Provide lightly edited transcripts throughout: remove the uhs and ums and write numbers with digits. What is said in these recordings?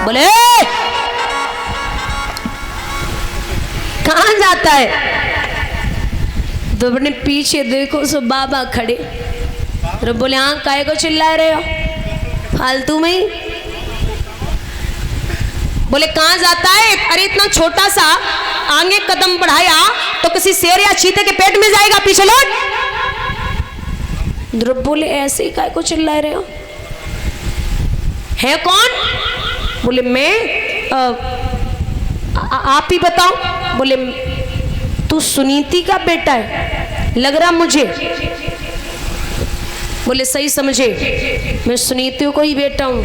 बोले कहाँ जाता है? तो अपने पीछे देखो सो बाबा खड़े। तो बोले हाँ काहे को चिल्ला रहे हो फालतू में ही? बोले कहाँ जाता है? अरे इतना छोटा सा आगे कदम बढ़ाया तो किसी शेर या चीते के पेट में जाएगा, पीछे लौट। ध्रुव बोले ऐसे ही काहे को चिल्ला रहे हो? है कौन? बोले मैं आप ही बताओ। बोले तू सुनीति का बेटा है लग रहा मुझे। बोले सही समझे, मैं सुनीति को ही बेटा हूं,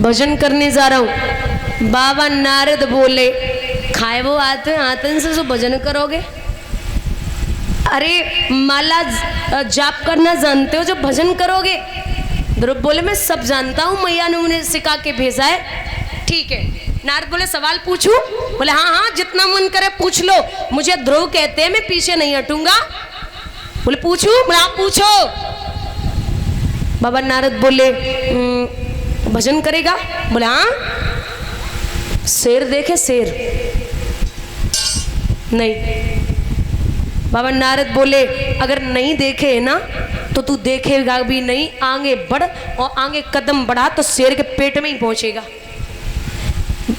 भजन करने जा रहा हूं। बाबा नारद बोले खाए वो आते आतन से जो भजन करोगे? अरे माला जाप करना जानते हो जो भजन करोगे? ध्रुव बोले मैं सब जानता हूँ, मैया ने उन्हें सिखा के भेजा है। ठीक है। नारद बोले सवाल पूछूं? बोले हाँ हाँ जितना मन करे पूछ लो, मुझे ध्रुव कहते हैं, मैं पीछे नहीं हटूंगा। बोले पूछूं? बोले आप पूछो। बाबा नारद बोले भजन करेगा? बोले हाँ। शेर देखे? शेर नहीं। बाबा नारद बोले अगर नहीं देखे ना तो तू देखेगा भी नहीं, आगे बढ़ और आगे कदम बढ़ा तो शेर के पेट में ही पहुंचेगा।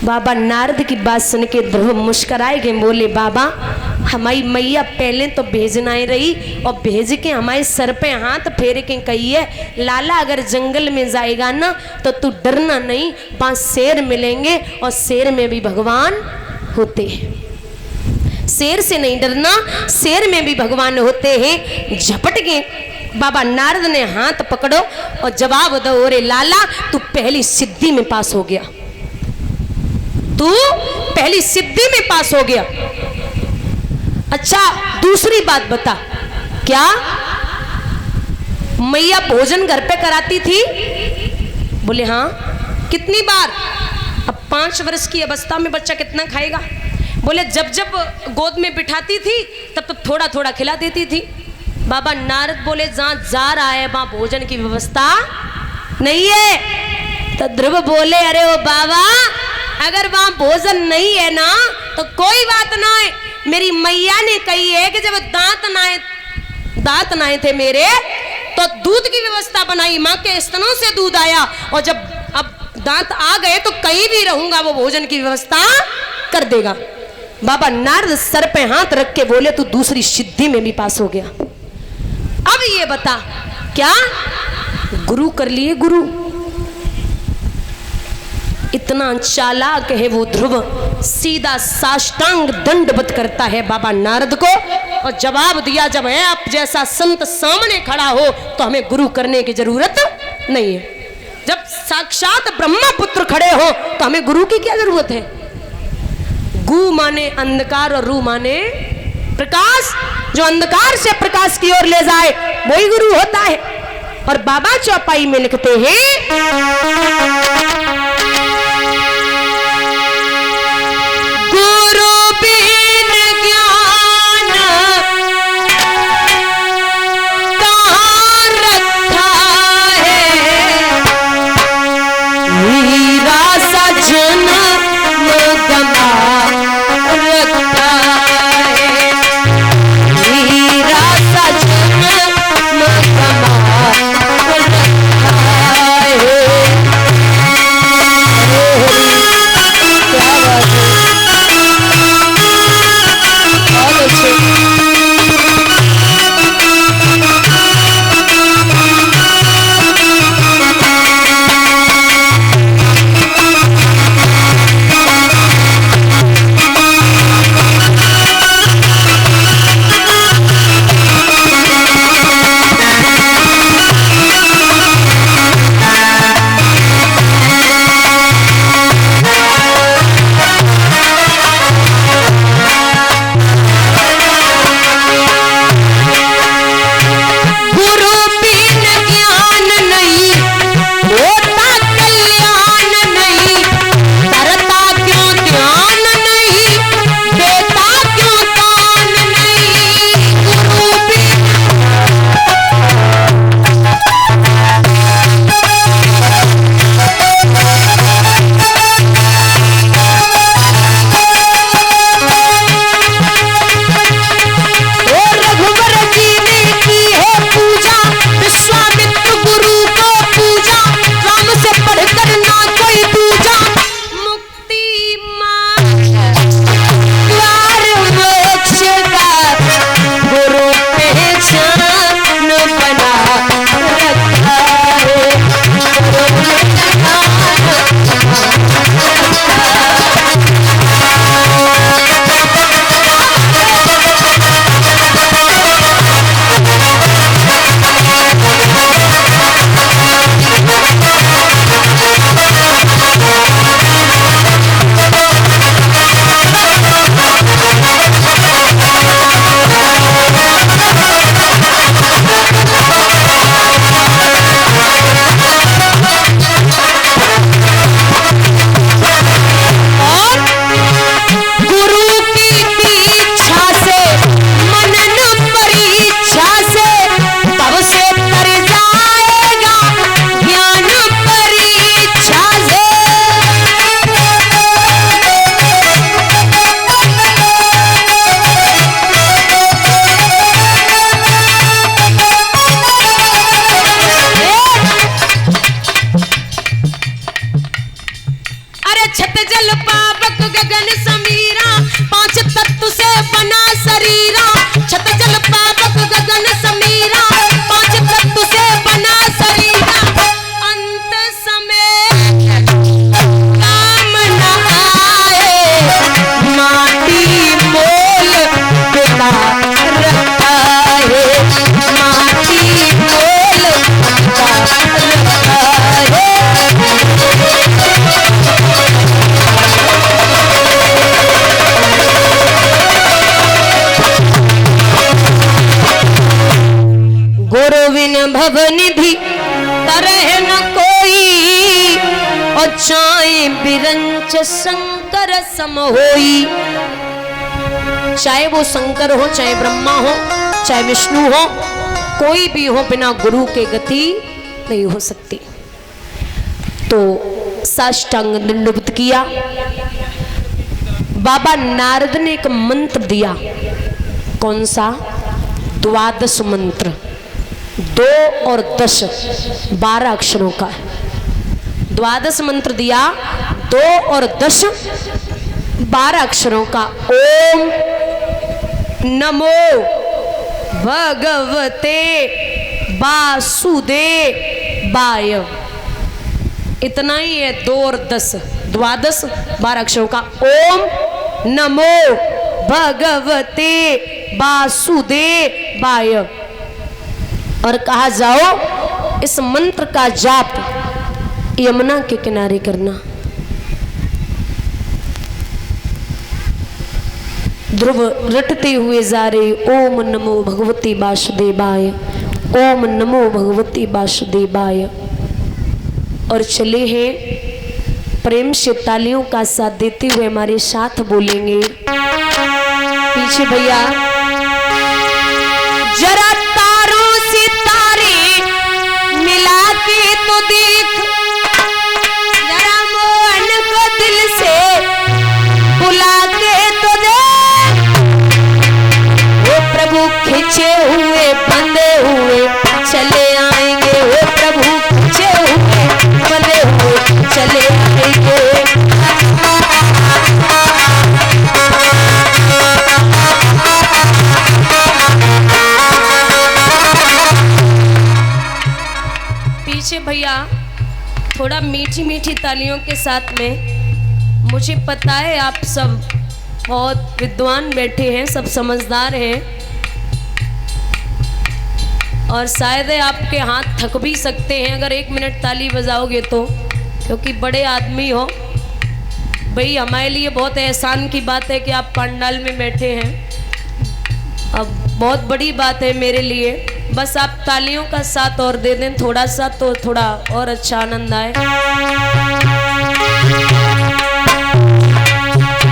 बाबा नारद की बात सुन के ध्रुव मुस्कुराए गए, बोले बाबा हमारी मैया पहले तो भेजना ही रही और भेज के हमारे सर पे हाथ फेर के कही है लाला अगर जंगल में जाएगा ना तो तू डरना नहीं, 5 शेर मिलेंगे और शेर में भी भगवान होते हैं। शेर से नहीं डरना, शेर में भी भगवान होते हैं। झपट के बाबा नारद ने हाथ पकड़ो और जवाब दो, अरे लाला तू पहली सिद्धि में पास हो गया, तू पहली सिद्धि में पास हो गया। अच्छा दूसरी बात बता, क्या मैया भोजन घर पे कराती थी? बोले हाँ। कितनी बार? अब 5 वर्ष की अवस्था में बच्चा कितना खाएगा? बोले जब जब गोद में बिठाती थी तब तब थोड़ा थोड़ा खिला देती थी। बाबा नारद बोले जहाँ जा रहा है वहां भोजन की व्यवस्था नहीं है। तो ध्रुव बोले अरे ओ बाबा अगर वहां भोजन नहीं है ना तो कोई बात ना है, मेरी मैया ने कही है कि जब दांत नाए थे मेरे तो दूध की व्यवस्था बनाई, माँ के स्तनों से दूध आया और जब अब दांत आ गए तो कहीं भी रहूंगा वो भोजन की व्यवस्था कर देगा। बाबा नारद सर पे हाथ रख के बोले तू दूसरी सिद्धि में भी पास हो गया। अब ये बता क्या गुरु कर लिए? गुरु इतना चालाक है वो ध्रुव, सीधा साष्टांग दंडवत करता है बाबा नारद को और जवाब दिया जब है आप जैसा संत सामने खड़ा हो तो हमें गुरु करने की जरूरत नहीं है। जब साक्षात ब्रह्मा पुत्र खड़े हो तो हमें गुरु की क्या जरूरत है? गु माने अंधकार और रू माने प्रकाश, जो अंधकार से प्रकाश की ओर ले जाए वही गुरु होता है। और बाबा चौपाई में लिखते हैं गुरु बिन ज्ञान कहाँ रखा है, हीरा सा जन्म गमा रखा है, हीरा सा जन्म गमा रखा है। छत जल पावक गगन समीरा, पांच तत्व से बना शरीरा। छत जल पावक गगन समीरा, पांच तत्व से बना शरीरा। अंत समय काम न आए, माटी मोल पिता रखा है, माटी मोल पिता रखा है। गुरुविन भवनिधि तरह न कोई, और चाहे बिरंच शंकर सम होई। चाहे वो शंकर हो, चाहे ब्रह्मा हो, चाहे विष्णु हो, कोई भी हो, बिना गुरु के गति नहीं हो सकती। तो साष्टांग दंडवत किया। बाबा नारद ने एक मंत्र दिया। कौन सा? द्वादश मंत्र, 2 और 10, 12 अक्षरों का। द्वादश मंत्र दिया, 2 और 10, 12 अक्षरों का। ओम नमो भगवते वासुदेवाय। इतना ही है, 2 और 10, द्वादश 12 अक्षरों का। ओम नमो भगवते वासुदेवाय। और कहा जाओ इस मंत्र का जाप यमुना के किनारे करना। ध्रुव रटते हुए जा रहे, ओम नमो भगवते वासुदेवाय, ओम नमो भगवते वासुदेवाय। और चले हैं प्रेम से तालियों का साथ देते हुए हमारे साथ बोलेंगे। पीछे भैया जरा तारों से तारे मिला के तो देख, जरा मोहन को दिल से बुला के तो देख। वो प्रभु खिंचे हुए बंधे हुए चले आएंगे, वो प्रभु खिंचे हुए बंधे हुए चले आएंगे। पीछे भैया थोड़ा मीठी मीठी तालियों के साथ में। मुझे पता है आप सब बहुत विद्वान बैठे हैं, सब समझदार हैं, और शायद आपके हाथ थक भी सकते हैं अगर 1 मिनट ताली बजाओगे तो, क्योंकि बड़े आदमी हो। भाई हमारे लिए बहुत एहसान की बात है कि आप पंडाल में बैठे हैं, अब बहुत बड़ी बात है मेरे लिए। बस आप तालियों का साथ और दे दें थोड़ा सा, तो थोड़ा और अच्छा आनंद आए।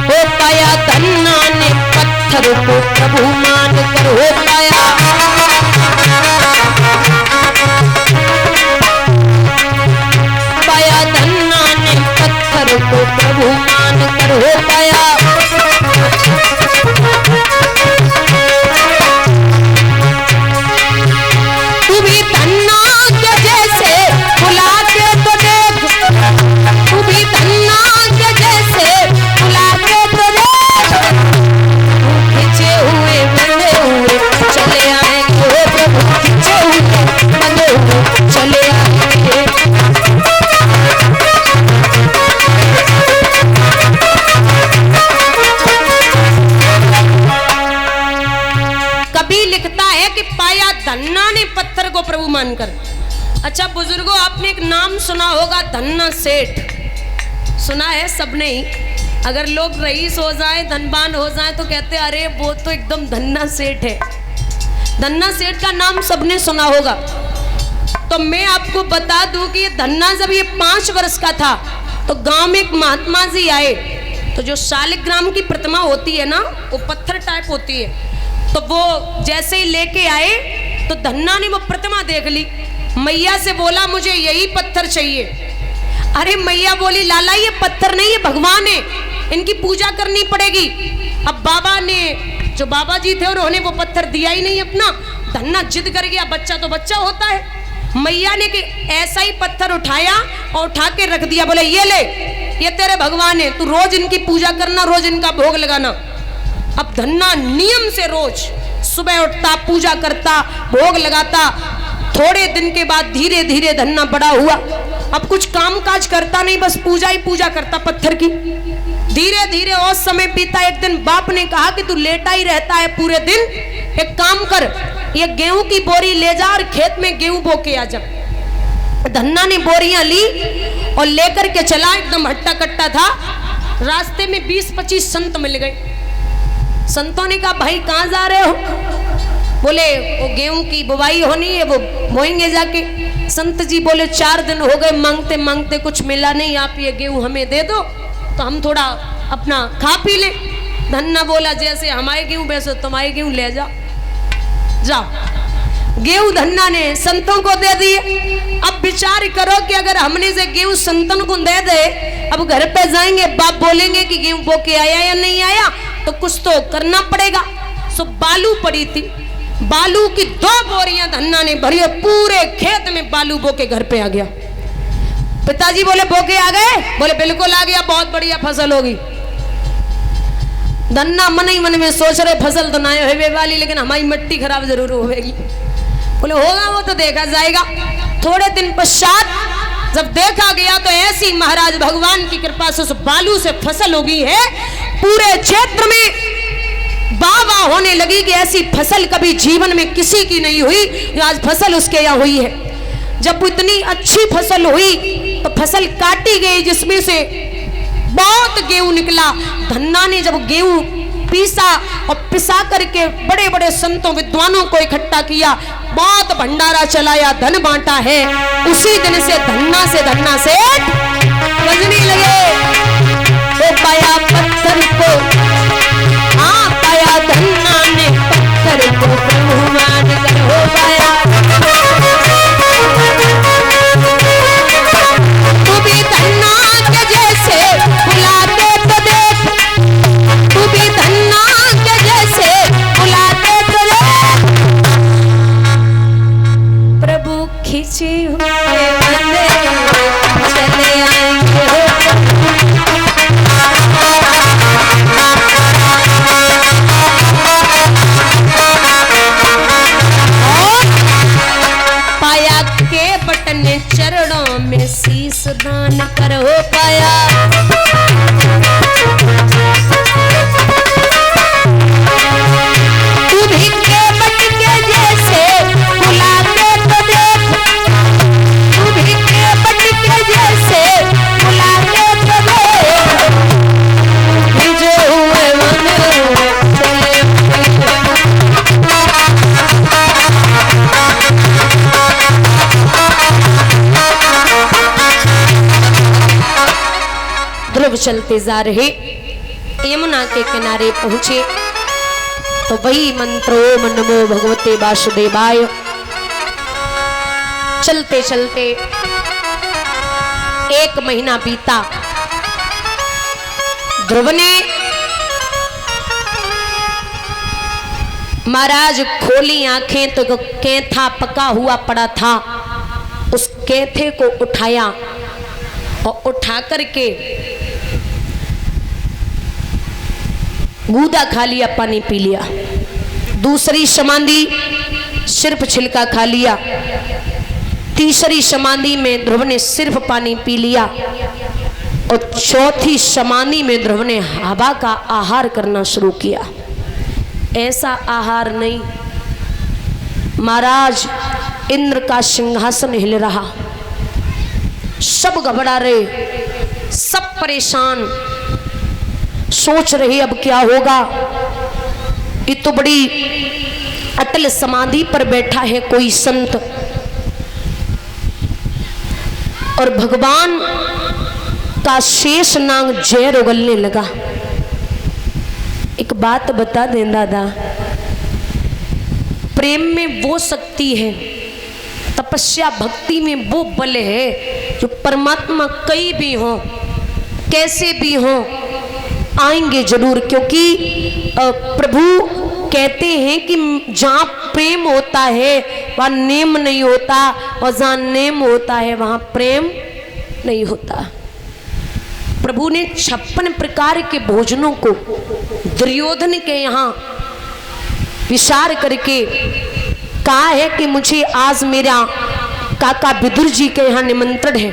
हो पाया धन्ना ने पत्थर को प्रभु मान कर, हो पाया पाया धन्ना ने पत्थर को प्रभु मान कर, हो पाया। तू भी धन्ना के जैसे बुला के तो देख, तू भी धन्ना के जैसे बुला के तो देख। खिंचे हुए बंधे हुए चले आएंगे, हो प्रभु खिंचे हुए बंधे हुए चले आएंगे। कभी लिखता है कि पाया धन्ना ने पत्थर को प्रभु मानकर। अच्छा बुजुर्गों, आपने एक नाम सुना होगा, धन्ना सेठ। सुना है सबने ही। अगर लोग रईस हो जाए, धनवान हो जाए, तो कहते हैं अरे वो तो एकदम धन्ना सेठ है। धन्ना सेठ का नाम सबने सुना होगा। तो मैं आपको बता दूं कि ये धन्ना जब ये 5 वर्ष का था तो गांव में एक महात्मा जी आए। तो जो शालिग्राम की प्रतिमा होती है ना, वो पत्थर टाइप होती है, तो वो जैसे ही लेके आए तो धन्ना ने वो प्रतिमा देख ली। मैया से बोला मुझे यही पत्थर चाहिए। अरे मैया बोली लाला ये पत्थर नहीं, ये भगवान है, इनकी पूजा करनी पड़ेगी। अब बाबा ने, जो बाबा जी थे, उन्होंने वो पत्थर दिया ही नहीं अपना। धन्ना जिद कर गया, बच्चा तो बच्चा होता है। मैया ने कि ऐसा ही पत्थर उठाया और उठा के रख दिया, बोले ये ले। ये तेरे भगवान है, तू रोज इनकी पूजा करना, रोज इनका भोग लगाना। अब धन्ना नियम से रोज सुबह उठता, पूजा करता, भोग लगाता। थोड़े दिन के बाद धीरे धीरे धन्ना बड़ा हुआ। अब कुछ काम काज करता नहीं, बस पूजा ही पूजा करता पत्थर की। धीरे धीरे और समय बीता। एक दिन बाप ने कहा कि तू लेटा ही रहता है पूरे दिन, एक काम कर, ये गेहूं की बोरी ले जा और खेत में गेहूं बो के आ जा। धन्ना ने बोरियां ली और लेकर के चला, एकदम हट्टा कट्टा था। रास्ते में 20-25 संत मिल गए। संतों ने कहा भाई कहाँ जा रहे हो? बोले वो गेहूं की बुवाई होनी है, वो बोएंगे जाके। संत जी बोले 4 दिन हो गए मांगते मांगते कुछ मिला नहीं, आप ये गेहूं हमें दे दो तो हम थोड़ा अपना खा पी ले। धन्ना बोला जैसे हमारे गेहूं वैसे तुम्हारे गेहूं ले जाओ, जाओ। गेहूं धन्ना ने संतों को दे दिए। अब विचार करो कि अगर हमने से गेहूं संतन को दे दे, अब घर पे जाएंगे, बाप बोलेंगे कि गेहूं बो के आया या नहीं आया, तो कुछ तो करना पड़ेगा। सो बालू पड़ी थी, बालू की 2 बोरियां धन्ना ने भरी, पूरे खेत में बालू बो के घर पे आ गया। पिताजी बोले बो के आ गए? बोले बिल्कुल आ गया, बहुत बढ़िया फसल होगी। धन्ना मन ही मन में सोच रहे फसल तो ना होवे वाली, लेकिन हमारी मिट्टी खराब जरूर होगी। बोले होगा वो तो देखा जाएगा। थोड़े दिन पश्चात जब देखा गया तो ऐसी महाराज भगवान की कृपा से उस बालू से फसल उगी है, पूरे क्षेत्र में वाह होने लगी कि ऐसी फसल कभी जीवन में किसी की नहीं हुई, जो आज फसल उसके यहाँ हुई है। जब इतनी अच्छी फसल हुई तो फसल काटी गई, जिसमें से बहुत गेहूं निकला। धन्ना ने जब गेहूं पीसा और पिसा करके बड़े बड़े संतों विद्वानों को इकट्ठा किया, बहुत भंडारा चलाया, धन बांटा है। उसी दिन से धन्ना सेठ बजने लगे। वो पाया पत्थर को, हाँ पाया धन्ना ने पत्थर को, ब्रह्मांड कर हो पाया। तू भी धन्ना के जैसे बुलाते तो देख, तू भी धन्ना के जैसे बुलाते तो देख। प्रभु खींचे हुए बंदे चले आएंगे हो। पाया के बटन चरणों में शीश दान कर हो पाया। तू भी के बट के जैसे बुलाते तो देख, तू भी के बट के जैसे बुलाते तो देख। भिजे हुए मन चले ध्रुव चलते जा रहे, यमुना के किनारे पहुंचे तो वही मंत्र ओम नमो भगवते वासुदेवाय। चलते चलते 1 महीना बीता। ध्रुव ने महाराज खोली आंखें तो कैथा पका हुआ पड़ा था, उस कैथे को उठाया और उठा करके गूदा खा लिया, पानी पी लिया। दूसरी समाधि सिर्फ छिलका खा लिया। तीसरी समाधि में ध्रुव ने सिर्फ पानी पी लिया। और चौथी समाधि में ध्रुव ने हवा का आहार करना शुरू किया। ऐसा आहार नहीं, महाराज इंद्र का सिंहासन हिल रहा, सब घबरा रहे, सब परेशान, सोच रहे अब क्या होगा। ये तो बड़ी अटल समाधि पर बैठा है कोई संत, और भगवान का शेष नाग जैर उगलने लगा। एक बात बता दें दादा, प्रेम में वो शक्ति है, तपस्या भक्ति में वो बल है, जो परमात्मा कहीं भी हो, कैसे भी हो, आएंगे जरूर। क्योंकि प्रभु कहते हैं कि जहाँ प्रेम होता है वहाँ नेम नहीं होता, और जहाँ नेम होता है वहाँ प्रेम नहीं होता। प्रभु ने 56 प्रकार के भोजनों को दुर्योधन के यहाँ विचार करके कहा है कि मुझे आज मेरा काका विदुर जी के यहाँ निमंत्रण है,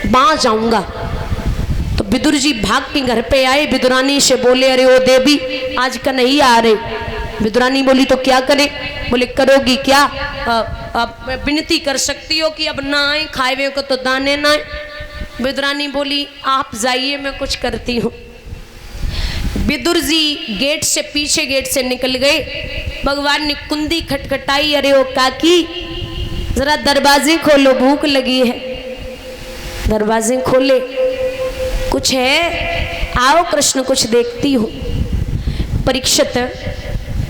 वहां जाऊंगा। तो विदुर जी भाग के घर पे आए, विदुरानी से बोले अरे ओ देवी आज का नहीं आ रहे। विदुरानी बोली तो क्या करे? बोले करोगी क्या? विनती कर सकती हो कि अब ना आए, खाए हुए को तो दाने ना आए। विदुरानी बोली आप जाइए, मैं कुछ करती हूँ। विदुर जी गेट से पीछे गेट से निकल गए। भगवान ने कुंडी खटखटाई, अरे ओ काकी जरा दरवाजे खोलो, भूख लगी है। दरवाजे खोले, कुछ है? आओ कृष्ण कुछ देखती हूँ। परीक्षित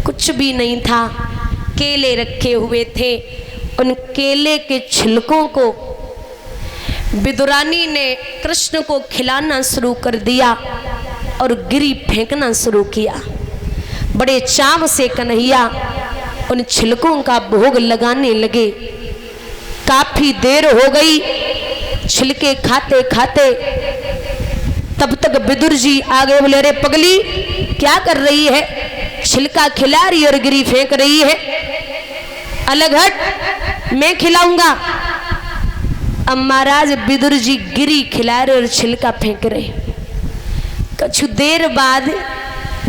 कुछ भी नहीं था, केले रखे हुए थे। उन केले के छिलकों को विदुरानी ने कृष्ण को खिलाना शुरू कर दिया और गिरी फेंकना शुरू किया। बड़े चाव से कन्हैया उन छिलकों का भोग लगाने लगे। काफी देर हो गई छिलके खाते खाते, तब तक विदुर जी आ गए। बोले अरे पगली क्या कर रही है? छिलका खिला रही और गिरी फेंक रही है। अलग हट, मैं खिलाऊंगा। अब महाराज विदुर जी गिरी खिला रहे और छिलका फेंक रहे। कुछ देर बाद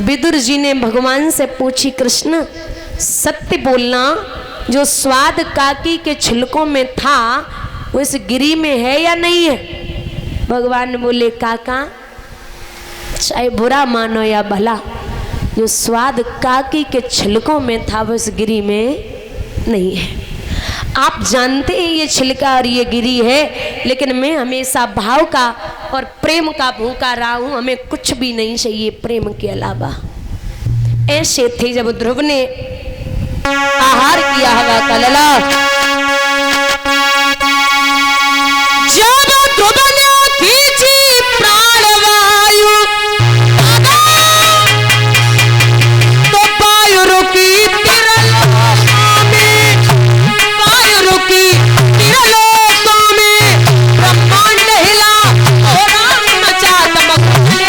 विदुर जी ने भगवान से पूछी, कृष्ण सत्य बोलना, जो स्वाद काकी के छिलकों में था वो इस गिरी में है या नहीं है? भगवान बोले काका चाहे बुरा मानो या भला, जो स्वाद काकी के छिलकों में था वो इस गिरी में नहीं है। आप जानते हैं ये छिलका और ये गिरी है, लेकिन मैं हमेशा भाव का और प्रेम का भूखा रहा हूं, हमें कुछ भी नहीं चाहिए प्रेम के अलावा। ऐसे थे जब ध्रुव ने आहार किया हवा का लला। जब ध्रुव ने खींची प्राणवायु तो वायु रुकी तिरलोकों में, वायु रुकी तिरलोकों में, ब्रह्मांड हिला और राम मचा दमकने।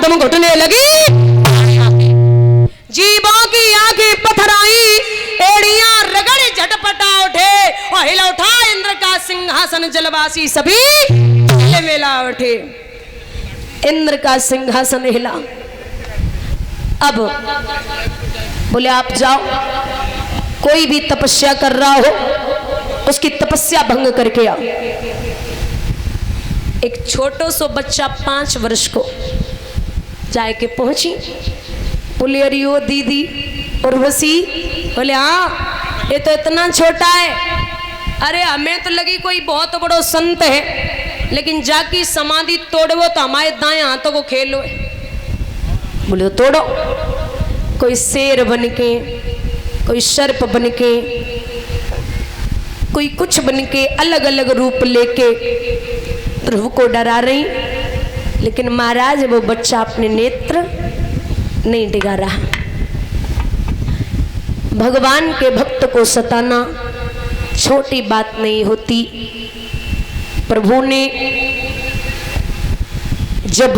दम घुटने लगी, जीवों की आंखें पथराई, एड़ियां रगड़ झटपटा उठे और हिला उठा इंद्र का सिंहासन, जलवासी सभी मिला उठे। इंद्र का सिंहासन हिला। अब बोले आप जाओ, कोई भी तपस्या कर रहा हो उसकी तपस्या भंग करके आओ। एक छोटो सो बच्चा 5 वर्ष को जाके पहुंची। बोले अरे ओ दीदी उर्वशी। बोले हाँ ये तो इतना छोटा है। अरे हमें तो लगी कोई बहुत बड़ो संत है, लेकिन जाकी समाधि तोड़ो तो हमारे दाएं हाथों को खेलो। बोले तो तोड़ो। कोई शेर बन के, कोई सर्प बन के, कोई कुछ बन के, अलग अलग रूप लेके ध्रुव को डरा रही। लेकिन महाराज वो बच्चा अपने नेत्र नहीं टिका रहा। भगवान के भक्त को सताना छोटी बात नहीं होती। प्रभु ने जब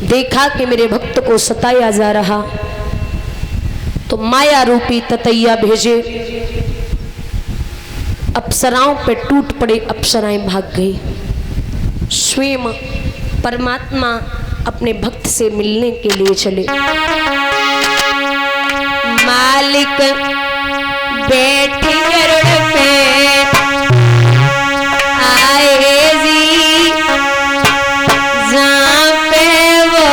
देखा कि मेरे भक्त को सताया जा रहा तो माया रूपी ततैया भेजे। अप्सराओं पे टूट पड़े, अप्सराएं भाग गई। स्वयं परमात्मा अपने भक्त से मिलने के लिए चले। मालिक बैठी गरुड़ पे आए जी, जहाँ पे वो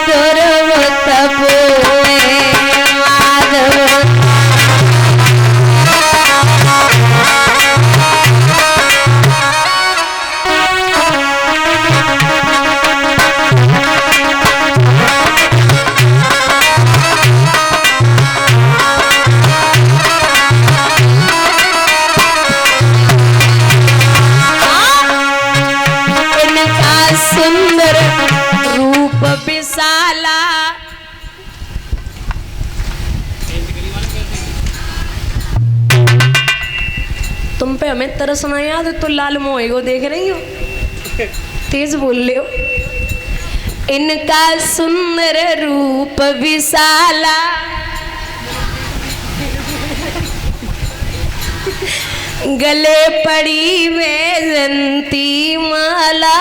दुर्व तपोए माधव। सुंदर रूप विशाला, तुम पे हमें तरस ना याद तो लाल मोहे को देख रही हो, तेज बोल ले हो। इनका सुंदर रूप विशाला, गले पड़ी वैजंती माला।